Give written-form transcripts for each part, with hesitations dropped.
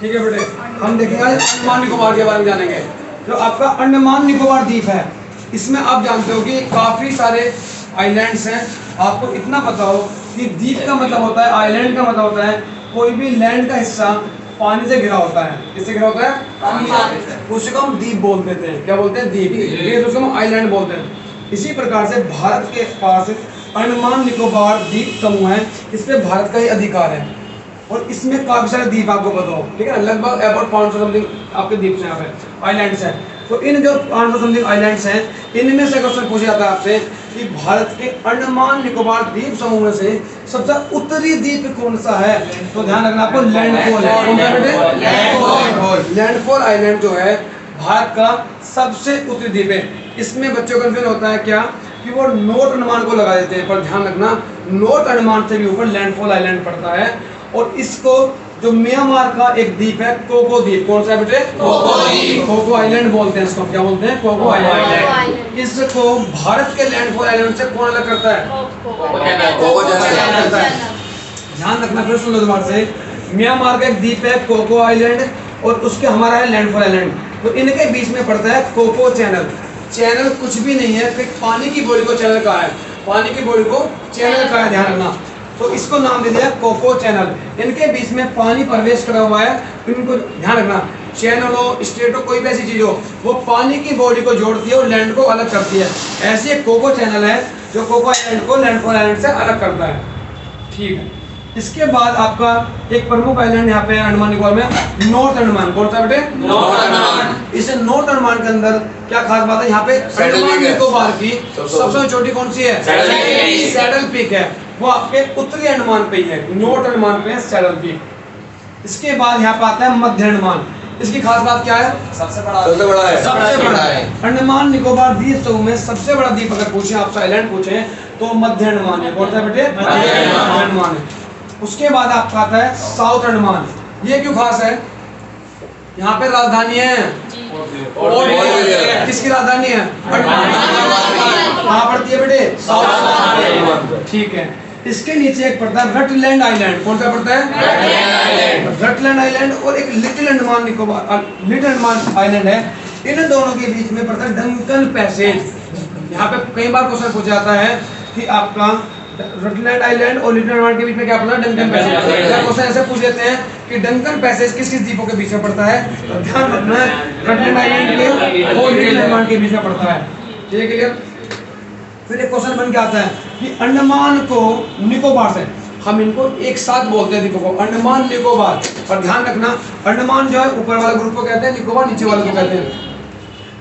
ठीक है बेटे, हम देखेंगे आज अंडमान निकोबार के बारे में जानेंगे। जो आपका अंडमान निकोबार द्वीप है, इसमें आप जानते हो कि काफ़ी सारे आइलैंड्स हैं। आपको इतना पता हो कि द्वीप का मतलब होता है, आइलैंड का मतलब होता है कोई भी लैंड का हिस्सा पानी से घिरा होता है। किससे घिरा होता है? पानी से। उसको हम द्वीप बोल देते हैं। क्या बोलते हैं? द्वीप। उसको हम आइलैंड बोलते हैं। इसी प्रकार से भारत के पास अंडमान निकोबार द्वीप समूह है, इस पे भारत का ही अधिकार है और इसमें काफी सारे द्वीप आपको पता हो, ठीक है। लगभग अबाउट 500 समथिंग आपके द्वीप हैं, यहाँ पे आइलैंड्स हैं। तो इन जो 500 समथिंग आइलैंड्स हैं, इनमें से क्वेश्चन पूछा जाता है आपसे कि भारत के अंडमान निकोबार द्वीप समूह में से सबसे उत्तरी द्वीप कौन सा है? तो ध्यान रखना आपको, लैंडफॉल है। कौन सा बेटे? लैंडफॉल आइलैंड जो है भारत का सबसे उत्तरी द्वीप है। इसमें बच्चों का कंफ्यूजन होता है क्या कि वो नॉर्थ अंडमान को लगा देते हैं, पर ध्यान रखना नॉर्थ अंडमान से भी ऊपर लैंडफॉल आइलैंड पड़ता है। और इसको जो म्यांमार का एक द्वीप है, कोको द्वीप। कौन सा है बेटे? कोको द्वीप। कोको आइलैंड बोलते हैं इसको। क्या बोलते हैं? Coco Island. इसको भारत के लैंडफॉल आइलैंड से कौन अलग करता है? Coco Channel. ध्यान रखना, फिर सुन लो दोबारा से। म्यांमार का एक द्वीप है कोको आइलैंड और उसके हमारा है लैंडफॉल आइलैंड। तो इनके बीच में पड़ता है कोको चैनल। चैनल कुछ भी नहीं है, फिर पानी की बॉडी को चैनल कहा है, पानी की बॉडी को चैनल कहा है, ध्यान रखना। तो इसको नाम दे दिया कोको चैनल। इनके बीच में पानी प्रवेश करा हुआ है, इनको ध्यान रखना। चैनल हो, स्टेट हो, कोई भी ऐसी चीज हो, वो पानी की बॉडी को जोड़ती है और लैंड को अलग करती है। ऐसे एक कोको चैनल है जो कोको आइलैंड को लैंडफॉल आइलैंड से अलग करता है, ठीक है। इसके बाद आपका एक प्रमुख आइलैंड यहाँ पे अंडमान निकोबार में, नॉर्थ अंडमान। कौन सा बेटे? नॉर्थ अंडमान। इस नॉर्थ अंडमान के अंदर क्या खास बात है? यहाँ पे अंडमान निकोबार की सबसे छोटी कौन सी है? सैडल पीक है। वो आपके उत्तरी अंडमान पे ही है, नॉर्थ अंडमान पे है सैडल पीक। इसके बाद यहाँ पे आता है मध्य अंडमान। इसकी खास बात क्या है? सबसे बड़ा है। सबसे बड़ा है। अंडमान निकोबार द्वीप समूह में सबसे बड़ा द्वीप अगर पूछे, आपसे आइलैंड पूछे, तो मध्य अंडमान है। कौन सा बेटे? मध्य अंडमान है। उसके बाद आपका आता है साउथ अंडमान। ये क्यों खास है? यहाँ पे राजधानी है, किसकी राजधानी है? कहाँ पड़ती है बेटे? साउथ। ठीक है। इसके नीचे एक पड़ता है रटलैंड आइलैंड। कौन सा पड़ता है? Rutland island. और एक little Andaman Nicobar, little Andaman island है। इन दोनों के बीच में पड़ता है डंकन पैसेज। यहाँ पे कई बार क्वेश्चन पूछा जाता है कि आपका रटलैंड आइलैंड और लिटिल अंडमान के बीच में क्या पड़ता है? Duncan passage. या क्वेश्चन ऐसे पूछ लेते हैं कि डंकन पैसेज किस किस द्वीपों के बीच में पड़ता है? तो ध्यान रखना है, रटलैंड आइलैंड के और लिटिल अंडमान के बीच में पड़ता है। ठीक है, क्लियर? फिर एक क्वेश्चन बन के आता है कि अंडमान को निकोबार से, हम इनको एक साथ बोलते हैं द्वीपों को, अंडमान निकोबार। और ध्यान रखना, अंडमान जो है ऊपर वाले ग्रुप को कहते हैं, निकोबार नीचे वाले को कहते हैं।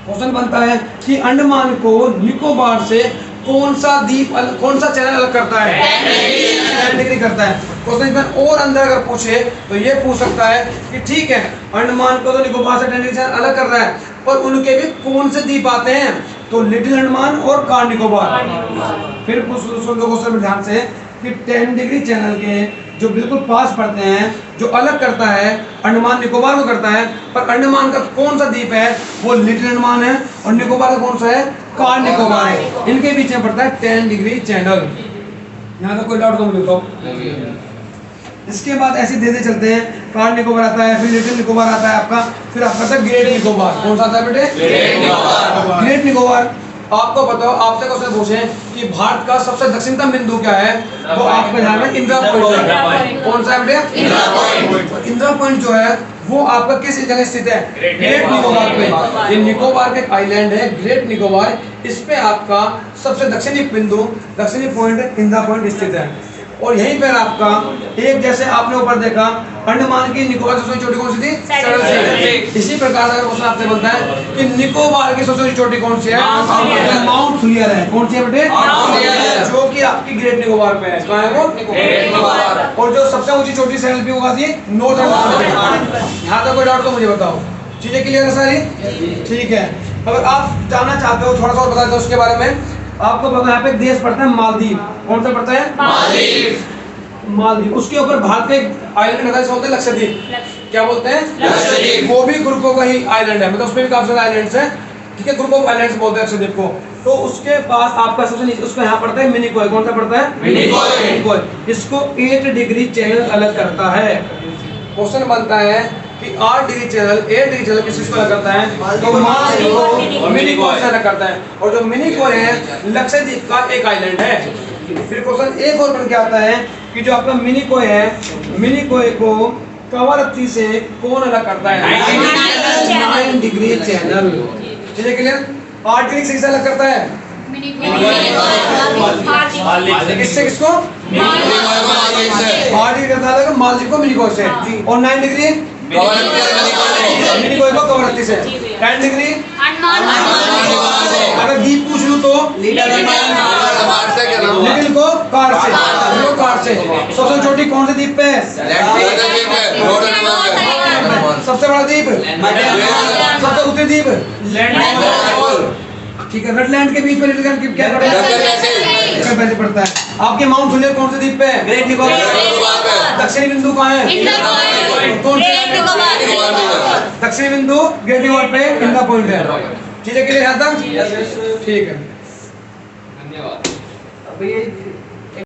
क्वेश्चन बनता है कि अंडमान को निकोबार से कौन सा द्वीप, कौन सा चैनल अलग करता है? 10 डिग्री करता है। क्वेश्चन और अंदर अगर पूछे तो ये पूछ सकता है कि ठीक है, अंडमान को तो निकोबार से 10 डिग्री चैनल अलग कर रहा है, पर उनके भी कौन से द्वीप आते हैं? तो लिटिल अंडमान और कार निकोबार। फिर सुन लो क्वेश्चन ध्यान से कि 10 डिग्री चैनल के जो बिल्कुल पास पड़ते हैं, जो अलग करता है अंडमान निकोबार को करता है, पर अंडमान का कौन सा द्वीप है? वो लिटिल अंडमान है। और निकोबार का कौन सा है? कार निकोबार है। इनके बीच में पड़ता है 10 डिग्री चैनल। यहाँ का कोई डाउट तो मुझे बताओ। इसके बाद ऐसे धीरे चलते हैं, कार निकोबार आता है, फिर लिटिल निकोबार आता है आपका, फिर आपका आता है ग्रेट निकोबार। कौन सा आता है बेटे? ग्रेट निकोबार। आपको बताओ, आपसे क्वेश्चन पूछे कि भारत का सबसे दक्षिणतम बिंदु क्या है, तो आपको ध्यान में इंदिरा पॉइंट है। कौन सा है बेटे? इंदिरा पॉइंट। इंदिरा पॉइंट जो है वो आपका किस जगह स्थित है? ग्रेट निकोबार पे। ये निकोबार का एक आइलैंड है, ग्रेट निकोबार। इस पे आपका सबसे दक्षिणी बिंदु, दक्षिणी पॉइंट इंदिरा पॉइंट स्थित है। और यहीं पर आपका एक, जैसे आपने ऊपर देखा, अंडमान की निकोबार सबसे छोटी कौन सी थी? सैडल सी। इसी प्रकार अगर क्वेश्चन आपसे बनता है कि निकोबार की सबसे छोटी कौन सी है? माउंट हुलियर है। कौन सी है बेटे? जो कि आपकी ग्रेट निकोबार पे है। कहाँ है वो? निकोबार। और जो सबसे ऊंची छोटी सैडल पीक होगा थी नॉर्थ अंडमान पे। यहाँ तक कोई डाउट तो मुझे बताओ। चीजें क्लियर है सारी? ठीक है। अगर आप जानना चाहते हो थोड़ा सा और बता दो उसके बारे में। आपको पता है यहाँ पे एक देश पड़ता है मालदीव। कौन सा पड़ता है? मालदीव। मालदीव। उसके ऊपर भारत का आइलैंड है, बोलते हैं लक्षद्वीप। क्या बोलते हैं? लक्षद्वीप। वो भी ग्रुप का ही आइलैंड है, मतलब उसमें भी काफी सारे आइलैंड्स हैं। ठीक है, ग्रुप ऑफ आइलैंड्स बोलते हैं लक्षद्वीप को। तो उसके पास आपका सबसे नीचे उसका यहाँ पड़ता है मिनिकॉय। कौन सा पड़ता है? मिनिकॉय। इसको 8 डिग्री चैनल अलग करता है। क्वेश्चन बनता है कि 8 डिग्री चैनल 8 डिग्री चैनल किस को अलग करता है, तो मार्स को मिनिकॉय से अलग करता है। और जो मिनिकॉय है लक्षद्वीप का एक आइलैंड है। फिर क्वेश्चन एक और बन के आता है कि जो आपका मिनिकॉय है, मिनिकॉय को कवरत्ती से कौन अलग करता है, 9 डिग्री चैनल। ठीक है क्लियर? 8 डिग्री से अलग करता है किससे, किसको, 8 डिग्री करता है मालदीव को मिनिकॉय से, और 9 डिग्री मिनिकॉय को कवरत्ती से, 10 डिग्री अगर द्वीप पूछ लूं तो लिटिल को कार से, कार से। सबसे छोटी कौन से द्वीप पे है, सबसे बड़ा द्वीप, सबसे ऊंचे द्वीप, ठीक है। रेडलैंड के बीच में लिटिल द्वीप क्या पैसे पड़ता है। आपके माउंट सुनियर कौन से द्वीप पे है, ग्रेट निकोबार। दक्षिणी बिंदु कहाँ है, कौन से, दक्षिणी बिंदु ग्रेट निकोबार पे इंडिया पॉइंट है। ठीक है, क्लियर है? ठीक है, धन्यवाद।